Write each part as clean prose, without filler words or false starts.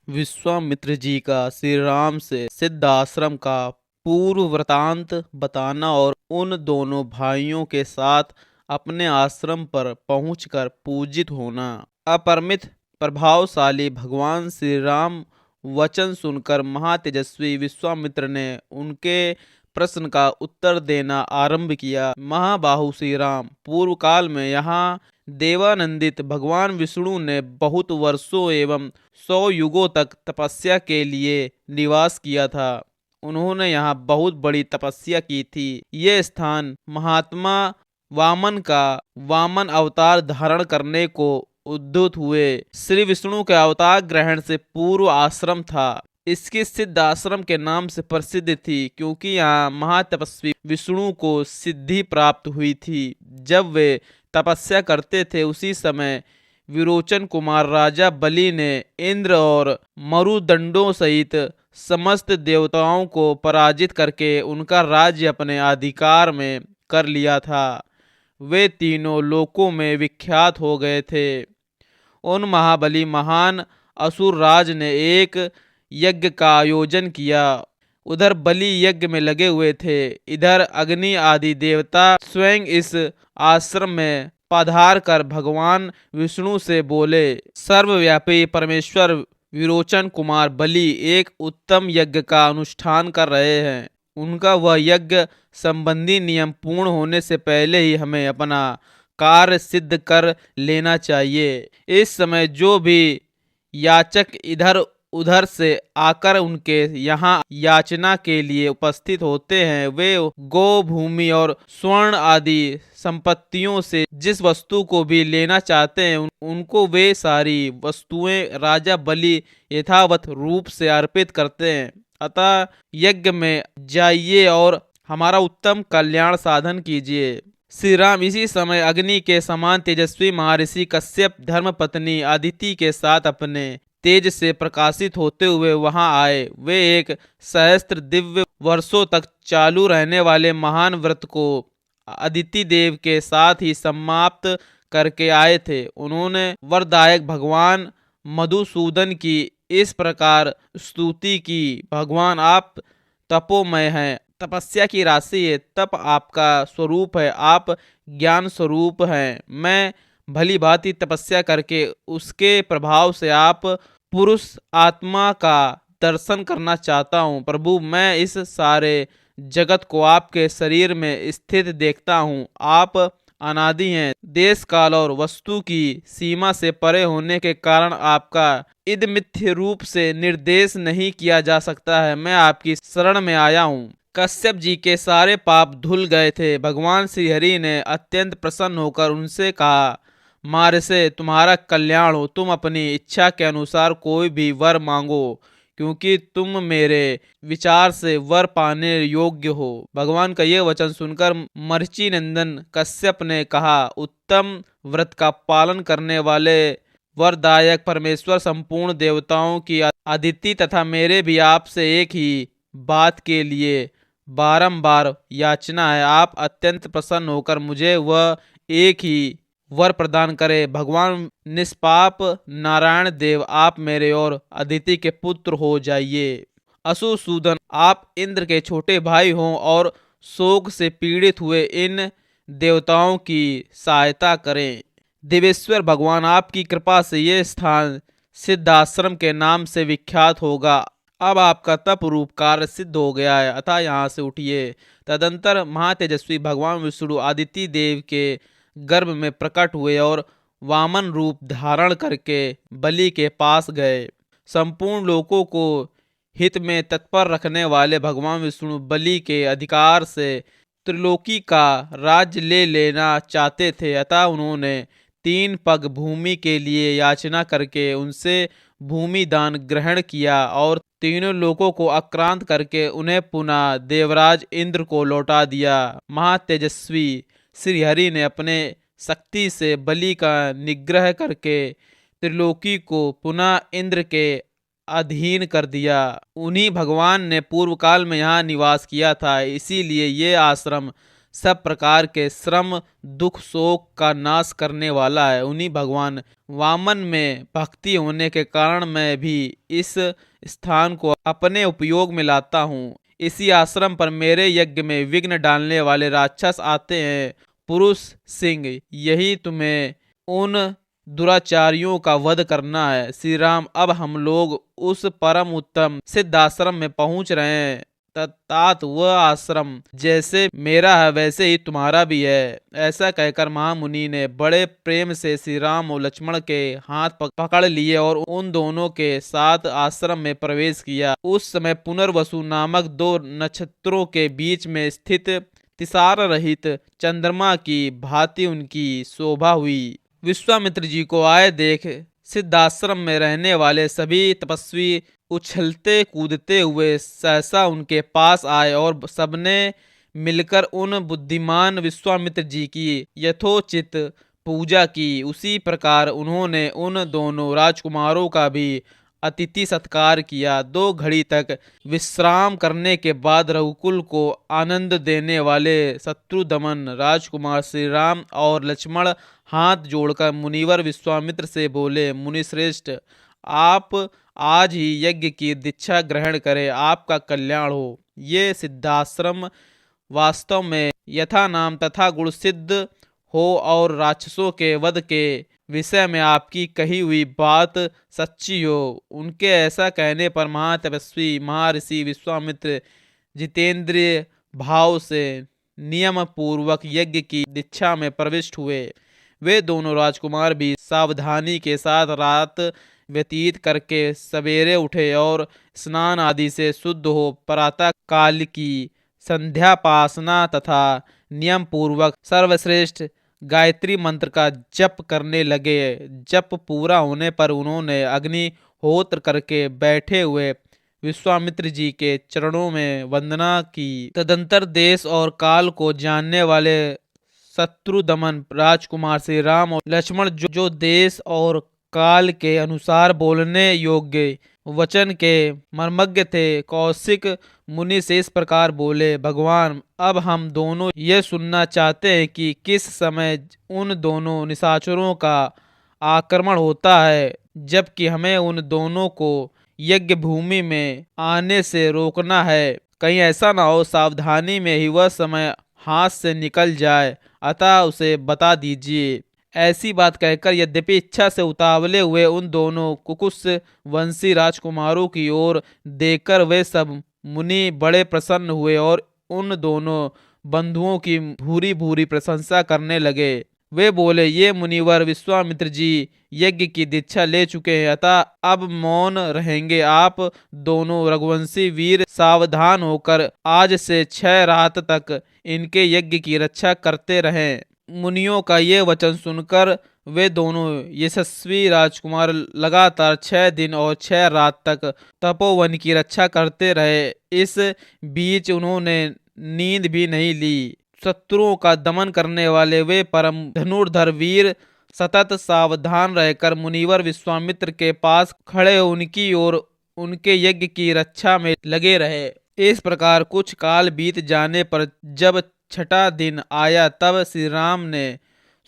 विश्वामित्र जी का श्री राम से सिद्ध आश्रम का पूर्व वृतांत बताना और उन दोनों भाइयों के साथ अपने आश्रम पर पहुंचकर पूजित होना। अपरिमित प्रभावशाली भगवान श्री राम वचन सुनकर महातेजस्वी विश्वामित्र ने उनके प्रश्न का उत्तर देना आरंभ किया। महाबाहु श्री राम, पूर्व काल में यहाँ देवानंदित भगवान विष्णु ने बहुत वर्षों एवं 100 युगों तक तपस्या के लिए निवास किया था। उन्होंने यहाँ बहुत बड़ी तपस्या की थी। ये स्थान महात्मा वामन का वामन अवतार धारण करने को उद्युत हुए श्री विष्णु के अवतार ग्रहण से पूर्व आश्रम था। इसकी सिद्ध आश्रम के नाम से प्रसिद्ध थी क्योंकि यहाँ महातपस्वी विष्णु को सिद्धि प्राप्त हुई थी। जब वे तपस्या करते थे उसी समय विरोचन कुमार राजा बलि ने इंद्र और मरुदंडों सहित समस्त देवताओं को पराजित करके उनका राज्य अपने अधिकार में कर लिया था। वे तीनों लोकों में विख्यात हो गए थे। उन महाबली महान असुर राज ने एक यज्ञ का आयोजन किया। उधर बलि यज्ञ में लगे हुए थे, इधर अग्नि आदि देवता स्वयं इस आश्रम में पधार कर भगवान विष्णु से बोले, सर्वव्यापी परमेश्वर विरोचन कुमार बलि एक उत्तम यज्ञ का अनुष्ठान कर रहे हैं। उनका वह यज्ञ संबंधी नियम पूर्ण होने से पहले ही हमें अपना कार्य सिद्ध कर लेना चाहिए। इस समय जो भी याचक इधर उधर से आकर उनके यहाँ याचना के लिए उपस्थित होते हैं, वे गो भूमि और स्वर्ण आदि संपत्तियों से जिस वस्तु को भी लेना चाहते हैं उनको वे सारी वस्तुएं राजा बलि यथावत रूप से अर्पित करते हैं। अतः यज्ञ में जाइए और हमारा उत्तम कल्याण साधन कीजिए। श्री राम इसी समय अग्नि के समान तेजस्वी महर्षि कश्यप धर्मपत्नी अदिति के साथ अपने तेज से प्रकाशित होते हुए वहां आए। वे एक सहस्त्र दिव्य वर्षों तक चालू रहने वाले महान व्रत को अदिति देव के साथ ही समाप्त करके आए थे। उन्होंने वरदायक भगवान मधुसूदन की इस प्रकार स्तुति की, भगवान आप तपोमय हैं, तपस्या की राशि है, तप आपका स्वरूप है, आप ज्ञान स्वरूप हैं। मैं भली भांति तपस्या करके उसके प्रभाव से आप पुरुष आत्मा का दर्शन करना चाहता हूँ। प्रभु, मैं इस सारे जगत को आपके शरीर में स्थित देखता हूँ। आप अनादि हैं। देश काल और वस्तु की सीमा से परे होने के कारण आपका इद मिथ्य रूप से निर्देश नहीं किया जा सकता है। मैं आपकी शरण में आया हूँ। कश्यप जी के सारे पाप धुल गए थे। भगवान श्री हरि ने अत्यंत प्रसन्न होकर उनसे कहा, महर्षि, तुम्हारा कल्याण हो। तुम अपनी इच्छा के अनुसार कोई भी वर मांगो, क्योंकि तुम मेरे विचार से वर पाने योग्य हो। भगवान का यह वचन सुनकर मरीचि नंदन कश्यप ने कहा, उत्तम व्रत का पालन करने वाले वरदायक परमेश्वर संपूर्ण देवताओं की अदिति तथा मेरे भी आपसे एक ही बात के लिए बारंबार याचना है। आप अत्यंत प्रसन्न होकर मुझे वह एक ही वर प्रदान करे। भगवान निष्पाप नारायण देव, आप मेरे और अदिति के पुत्र हो जाइए। असुसूदन, आप इंद्र के छोटे भाई हों और शोक से पीड़ित हुए इन देवताओं की सहायता करें। देवेश्वर भगवान, आपकी कृपा से ये स्थान सिद्धाश्रम के नाम से विख्यात होगा। अब आपका तप रूप कार्य सिद्ध हो गया है, अतः यहाँ से उठिए। तदंतर महातेजस्वी भगवान विष्णु आदिति देव के गर्भ में प्रकट हुए और वामन रूप धारण करके बलि के पास गए। संपूर्ण लोकों को हित में तत्पर रखने वाले भगवान विष्णु बलि के अधिकार से त्रिलोकी का राज्य ले लेना चाहते थे। अतः उन्होंने 3 पग भूमि के लिए याचना करके उनसे भूमि दान ग्रहण किया और तीनों लोगों को आक्रांत करके उन्हें पुनः देवराज इंद्र को लौटा दिया। महातेजस्वी श्री हरि ने अपने शक्ति से बलि का निग्रह करके त्रिलोकी को पुनः इंद्र के अधीन कर दिया। उन्हीं भगवान ने पूर्व काल में यहाँ निवास किया था, इसीलिए ये आश्रम सब प्रकार के श्रम दुख शोक का नाश करने वाला है। उन्हीं भगवान वामन में भक्ति होने के कारण मैं भी इस स्थान को अपने उपयोग में लाता हूँ। इसी आश्रम पर मेरे यज्ञ में विघ्न डालने वाले राक्षस आते हैं। पुरुष सिंह, यही तुम्हें उन दुराचारियों का वध करना है। श्री राम, अब हम लोग उस परम उत्तम सिद्ध आश्रम में पहुंच रहे हैं। तत्तात वह आश्रम जैसे मेरा है वैसे ही तुम्हारा भी है। ऐसा कहकर महामुनि ने बड़े प्रेम से श्री राम और लक्ष्मण के हाथ पकड़ लिए और उन दोनों के साथ आश्रम में प्रवेश किया। उस समय पुनर्वसु नामक दो नक्षत्रों के बीच में स्थित तिसार रहित चंद्रमा की भांति उनकी शोभा हुई। विश्वामित्र जी को आए देख सिद्धाश्रम में रहने वाले सभी तपस्वी उछलते कूदते हुए सहसा उनके पास आए और सबने मिलकर उन बुद्धिमान विश्वामित्र जी की यथोचित पूजा की। उसी प्रकार उन्होंने उन दोनों राजकुमारों का भी अतिथि सत्कार किया। 2 घड़ी तक विश्राम करने के बाद रघुकुल को आनंद देने वाले शत्रुदमन राजकुमार श्री राम और लक्ष्मण हाथ जोड़कर मुनिवर विश्वामित्र से बोले, मुनिश्रेष्ठ, आप आज ही यज्ञ की दीक्षा ग्रहण करें, आपका कल्याण हो। ये सिद्धाश्रम वास्तव में यथा नाम तथा गुण सिद्ध हो और राक्षसों के वध के विषय में आपकी कही हुई बात सच्ची हो। उनके ऐसा कहने पर महातपस्वी महर्षि विश्वामित्र जितेंद्रिय भाव से नियम पूर्वक यज्ञ की दीक्षा में प्रविष्ट हुए। वे दोनों राजकुमार भी सावधानी के साथ रात व्यतीत करके सवेरे उठे और स्नान आदि से शुद्ध हो प्रातः काल की संध्यापासना तथा नियम पूर्वक सर्वश्रेष्ठ गायत्री मंत्र का जप करने लगे। जप पूरा होने पर उन्होंने अग्निहोत्र करके बैठे हुए विश्वामित्र जी के चरणों में वंदना की। तदंतर देश और काल को जानने वाले शत्रुदमन राजकुमार श्री राम और लक्ष्मण जो देश और काल के अनुसार बोलने योग्य वचन के मर्मज्ञ थे, कौशिक मुनि से इस प्रकार बोले, भगवान, अब हम दोनों ये सुनना चाहते हैं कि किस समय उन दोनों निशाचरों का आक्रमण होता है, जबकि हमें उन दोनों को यज्ञ भूमि में आने से रोकना है। कहीं ऐसा ना हो सावधानी में ही वह समय हाथ से निकल जाए, अतः उसे बता दीजिए। ऐसी बात कहकर यद्यपि इच्छा से उतावले हुए उन दोनों कुकुस वंशी राजकुमारों की ओर देखकर वे सब मुनि बड़े प्रसन्न हुए और उन दोनों बंधुओं की भूरी भूरी प्रशंसा करने लगे। वे बोले, ये मुनिवर विश्वामित्र जी यज्ञ की दीक्षा ले चुके हैं, अतः अब मौन रहेंगे। आप दोनों रघुवंशी वीर सावधान होकर आज से 6 रात तक इनके यज्ञ की रक्षा करते रहें। मुनियों का ये वचन सुनकर वे दोनों यशस्वी राजकुमार लगातार 6 दिन और 6 रात तक तपोवन की रक्षा करते रहे। इस बीच उन्होंने नींद भी नहीं ली। शत्रुओं का दमन करने वाले वे परम धनुर्धर वीर सतत सावधान रहकर मुनिवर विश्वामित्र के पास खड़े उनकी ओर उनके यज्ञ की रक्षा में लगे रहे। इस प्रकार कुछ काल बीत जाने पर जब 6ठा दिन आया तब श्री राम ने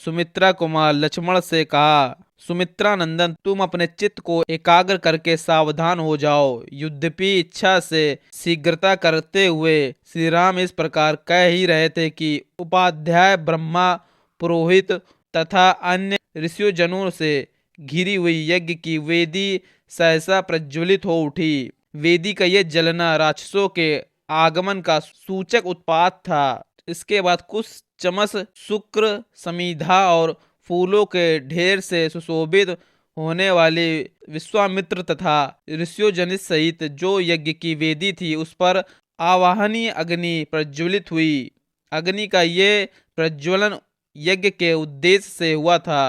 सुमित्रा कुमार लक्ष्मण से कहा, सुमित्रा नंदन, तुम अपने चित्त को एकाग्र करके सावधान हो जाओ। युद्धपि इच्छा से शीघ्रता करते हुए श्री राम इस प्रकार कह ही रहे थे कि उपाध्याय ब्रह्मा पुरोहित तथा अन्य ऋषियों से घिरी हुई यज्ञ की वेदी सहसा प्रज्वलित हो उठी। वेदी का यह जलना राक्षसों के आगमन का सूचक उत्पात था। इसके बाद कुछ चमस शुक्र समिधा और फूलों के ढेर से सुशोभित होने वाली विश्वामित्र तथा ऋषियों सहित जो यज्ञ की वेदी थी उस पर आवाहनीय अग्नि प्रज्वलित हुई। अग्नि का ये प्रज्वलन यज्ञ के उद्देश्य से हुआ था।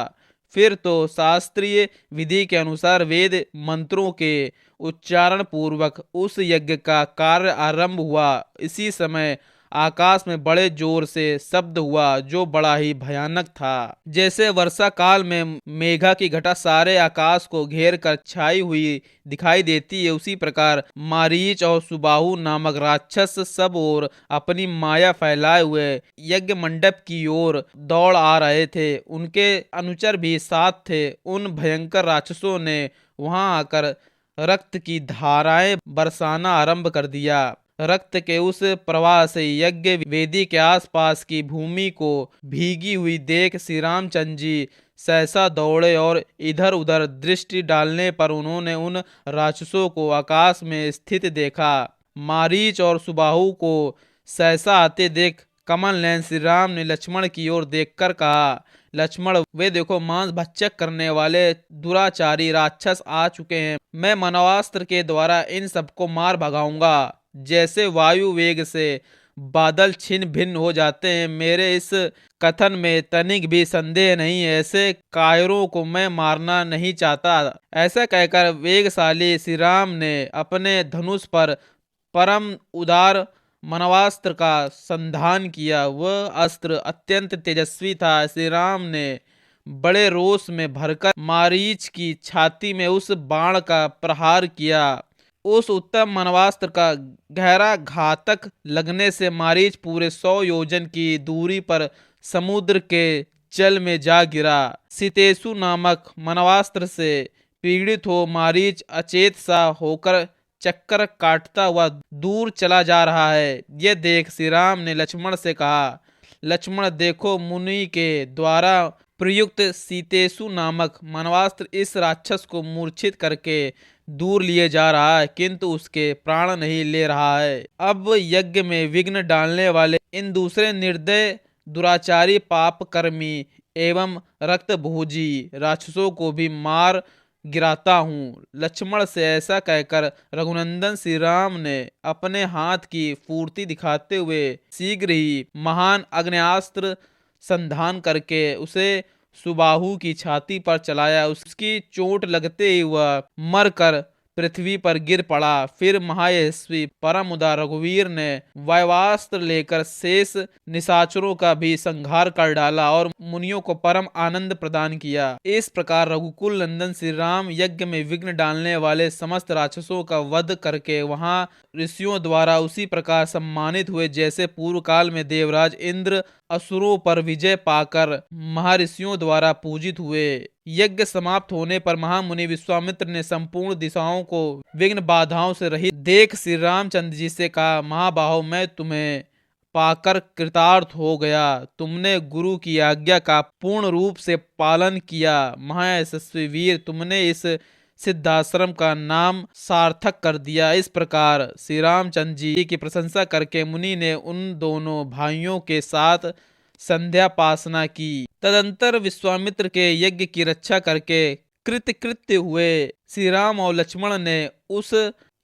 फिर तो शास्त्रीय विधि के अनुसार वेद मंत्रों के उच्चारण पूर्वक उस यज्ञ का कार्य आरंभ हुआ। इसी समय आकाश में बड़े जोर से शब्द हुआ जो बड़ा ही भयानक था। जैसे वर्षा काल में मेघा की घटा सारे आकाश को घेर कर छाई हुई दिखाई देती है, उसी प्रकार मारीच और सुबाहु नामक राक्षस सब ओर अपनी माया फैलाए हुए यज्ञ मंडप की ओर दौड़ आ रहे थे। उनके अनुचर भी साथ थे। उन भयंकर राक्षसों ने वहां आकर रक्त की धाराएं बरसाना आरंभ कर दिया। रक्त के उस प्रवाह से यज्ञ वेदी के आसपास की भूमि को भीगी हुई देख श्री रामचंद्र जी सहसा दौड़े और इधर उधर दृष्टि डालने पर उन्होंने उन राक्षसों को आकाश में स्थित देखा। मारीच और सुबाहु को सहसा आते देख कमल नयन श्री राम ने लक्ष्मण की ओर देखकर कहा, लक्ष्मण वे देखो मांस भक्षक करने वाले दुराचारी राक्षस आ चुके हैं। मैं मनवास्त्र के द्वारा इन सबको मार भगाऊंगा। जैसे वायु वेग से बादल छिन्न भिन्न हो जाते हैं, मेरे इस कथन में तनिक भी संदेह नहीं है। ऐसे कायरों को मैं मारना नहीं चाहता। ऐसा कहकर वेगशाली श्री राम ने अपने धनुष पर परम उदार मनवास्त्र का संधान किया। वह अस्त्र अत्यंत तेजस्वी था। श्री राम ने बड़े रोष में भरकर मारीच की छाती में उस बाण का प्रहार किया। उस उत्तम मनवास्त्र का गहरा घातक लगने से मारीच पूरे 100 योजन की दूरी पर समुद्र के जल में जा गिरा। सितेसु नामक मनवास्त्र से पीड़ित हो मारीच अचेत सा होकर चक्कर काटता हुआ दूर चला जा रहा है। यह देख श्री राम ने लक्ष्मण से कहा, लक्ष्मण देखो मुनि के द्वारा प्रयुक्त सीतेसु नामक मनवास्त्र इस राक्षस को मूर्छित करके दूर लिए जा रहा है, किंतु उसके प्राण नहीं ले रहा है। अब यज्ञ में विघ्न डालने वाले इन दूसरे निर्दय दुराचारी पाप कर्मी एवं रक्तभोजी राक्षसों को भी मार गिराता हूँ। लक्ष्मण से ऐसा कहकर रघुनंदन श्री राम ने अपने हाथ की फूर्ति दिखाते हुए शीघ्र ही महान अग्न्यास्त्र संधान करके उसे सुबाहु की छाती पर चलाया। उसकी चोट लगते ही वह मरकर पृथ्वी पर गिर पड़ा। फिर महायशस्वी परम उदार रघुवीर ने वायवास्त्र लेकर शेष निशाचरों का भी संहार कर डाला और मुनियों को परम आनंद प्रदान किया। इस प्रकार रघुकुल नंदन श्री राम यज्ञ में विघ्न डालने वाले समस्त राक्षसों का वध करके वहां ऋषियों द्वारा उसी प्रकार सम्मानित हुए जैसे पूर्व काल में देवराज इंद्र असुरों पर विजय पाकर महर्षियों द्वारा पूजित हुए। यज्ञ समाप्त होने पर महामुनि विश्वामित्र ने संपूर्ण दिशाओं को विघ्न बाधाओं से रहित देख श्री रामचंद्र जी से कहा, महाबाहो मैं तुम्हें पाकर कृतार्थ हो गया। तुमने गुरु की आज्ञा का पूर्ण रूप से पालन किया। महायशस्वी वीर तुमने इस सिद्धाश्रम का नाम सार्थक कर दिया। इस प्रकार श्री रामचंद्र जी की प्रशंसा करके मुनि ने उन दोनों भाइयों के साथ संध्यापासना की। तदंतर विश्वामित्र के यज्ञ की रक्षा करके कृतकृत्य हुए श्री राम और लक्ष्मण ने उस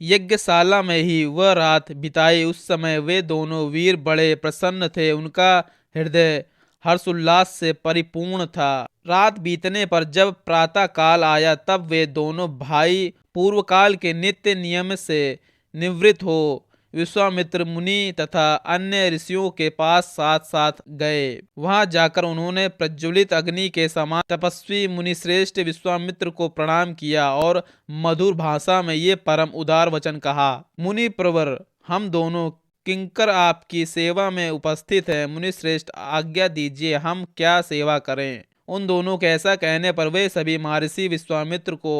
यज्ञशाला में ही वह रात बिताई। उस समय वे दोनों वीर बड़े प्रसन्न थे। उनका हृदय हर्षोल्लास से परिपूर्ण था। रात बीतने पर जब प्रातः काल आया तब वे दोनों भाई पूर्व काल के नित्य नियम से निवृत्त हो विश्वामित्र मुनि तथा अन्य ऋषियों के पास साथ साथ गए। वहां जाकर उन्होंने प्रज्वलित अग्नि के समान तपस्वी मुनि श्रेष्ठ विश्वामित्र को प्रणाम किया और मधुर भाषा में ये परम उदार वचन कहा, मुनि प्रवर हम दोनों किंकर आपकी सेवा में उपस्थित है। मुनि श्रेष्ठ आज्ञा दीजिए हम क्या सेवा करें। उन दोनों के ऐसा कहने पर वे सभी महर्षि विश्वामित्र को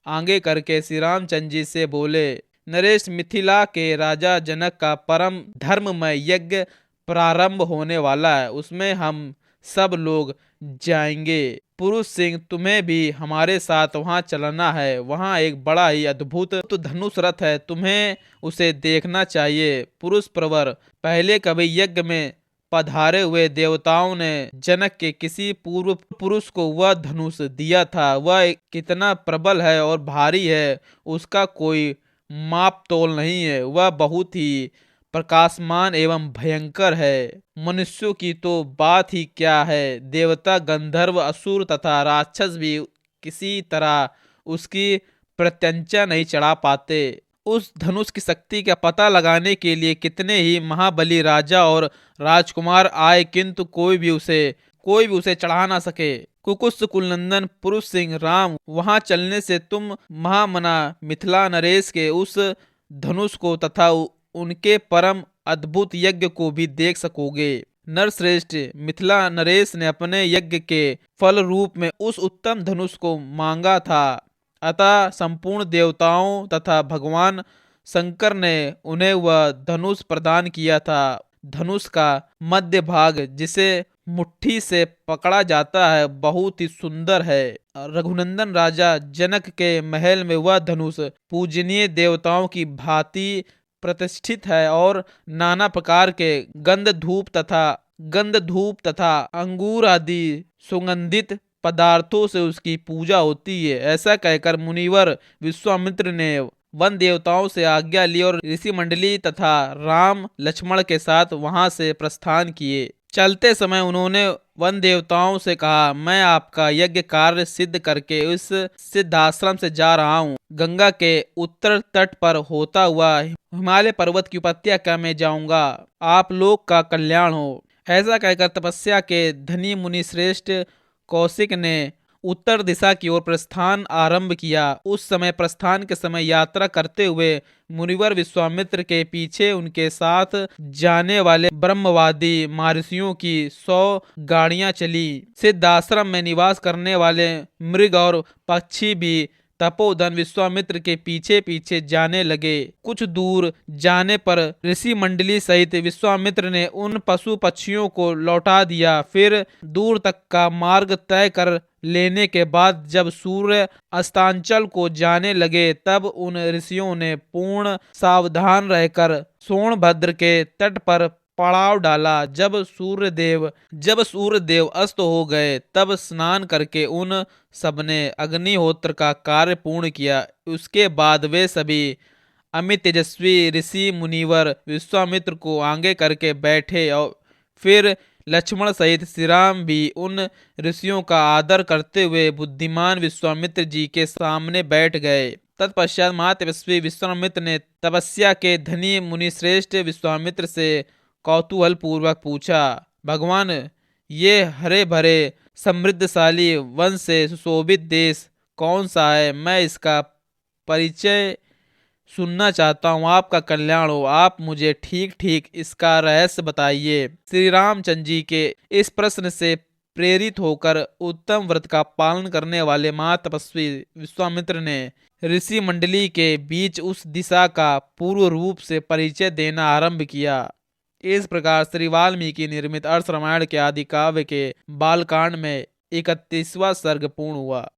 आगे करके श्री रामचंद्र जी से बोले, नरेश मिथिला के राजा जनक का परम धर्ममय यज्ञ प्रारंभ होने वाला है, उसमें हम सब लोग जाएंगे। पुरुष सिंह तुम्हें भी हमारे साथ वहां चलना है। वहां एक बड़ा ही अद्भुत धनुष रथ है, तुम्हें उसे देखना चाहिए। पुरुष प्रवर पहले कभी यज्ञ में पधारे हुए देवताओं ने जनक के किसी पूर्व पुरुष को वह धनुष दिया था। वह कितना प्रबल है और भारी है, उसका कोई माप तोल नहीं है। वह बहुत ही प्रकाशमान एवं भयंकर है। मनुष्यों की तो बात ही क्या है, देवता गंधर्व असुर तथा राक्षस भी किसी तरह उसकी प्रत्यंचा नहीं चढ़ा पाते। उस धनुष की शक्ति का पता लगाने के लिए कितने ही महाबली राजा और राजकुमार आए, किंतु कोई भी उसे चढ़ा ना सके। कुकुस कुलनंदन पुरुष सिंह राम, वहां चलने से तुम महामना मिथिला नरेश के उस धनुष को तथा उनके परम अद्भुत यज्ञ को भी देख सकोगे। नरश्रेष्ठ, मिथिला नरेश ने अपने यज्ञ के फल रूप में उस उत्तम धनुष को मांगा था, अतः संपूर्ण देवताओं तथा भगवान शंकर ने उन्हें वह धनुष प्रदान किया था। धनुष का मध्य भाग, जिसे मुट्ठी से पकड़ा जाता है, बहुत ही सुंदर है। रघुनंदन राजा जनक के महल में वह धनुष पूजनीय देवताओं की भांति प्रतिष्ठित है और नाना प्रकार के गंध धूप तथा अंगूर आदि सुगंधित पदार्थों से उसकी पूजा होती है। ऐसा कहकर मुनिवर विश्वामित्र ने वन देवताओं से आज्ञा ली और ऋषि मंडली तथा राम लक्ष्मण के साथ वहां से प्रस्थान किए। चलते समय उन्होंने वन देवताओं से कहा, मैं आपका यज्ञ कार्य सिद्ध करके इस सिद्धाश्रम से जा रहा हूँ। गंगा के उत्तर तट पर होता हुआ हिमालय पर्वत की उपत्यका में जाऊंगा। आप लोग का कल्याण हो। ऐसा कहकर तपस्या के धनी मुनि श्रेष्ठ कौशिक ने उत्तर दिशा की ओर प्रस्थान आरंभ किया। उस समय प्रस्थान के समय यात्रा करते हुए मुनिवर विश्वामित्र के पीछे उनके साथ जाने वाले ब्रह्मवादी महर्षियों की 100 गाड़ियां चली। सिद्धाश्रम में निवास करने वाले मृग और पक्षी भी तपोधन विश्वामित्र के पीछे पीछे जाने लगे। कुछ दूर जाने पर ऋषि मंडली सहित विश्वामित्र ने उन पशु पक्षियों को लौटा दिया। फिर दूर तक का मार्ग तय कर लेने के बाद जब सूर्य अस्तांचल को जाने लगे, तब उन ऋषियों ने पूर्ण सावधान रहकर सोनभद्र के तट पर पड़ाव डाला। जब सूर्यदेव अस्त हो गए, तब स्नान करके उन सबने अग्निहोत्र का कार्य पूर्ण किया। उसके बाद वे सभी अमित तेजस्वी ऋषि मुनिवर विश्वामित्र को आगे करके बैठे और फिर लक्ष्मण सहित श्री राम भी उन ऋषियों का आदर करते हुए बुद्धिमान विश्वामित्र जी के सामने बैठ गए। तत्पश्चात महातपस्वी विश्वामित्र ने तपस्या के धनी मुनिश्रेष्ठ विश्वामित्र से कौतूहल पूर्वक पूछा, भगवान, ये हरे भरे समृद्धशाली वन से सुशोभित देश कौन सा है? मैं इसका परिचय सुनना चाहता हूँ। आपका कल्याण हो। आप मुझे ठीक ठीक इसका रहस्य बताइए। श्री रामचंद्र जी के इस प्रश्न से प्रेरित होकर उत्तम व्रत का पालन करने वाले महातपस्वी विश्वामित्र ने ऋषि मंडली के बीच उस दिशा का पूर्व रूप से परिचय देना आरंभ किया। इस प्रकार श्री वाल्मीकि निर्मित अर्थ रामायण के आदि काव्य के बालकांड में 31वां सर्ग पूर्ण हुआ।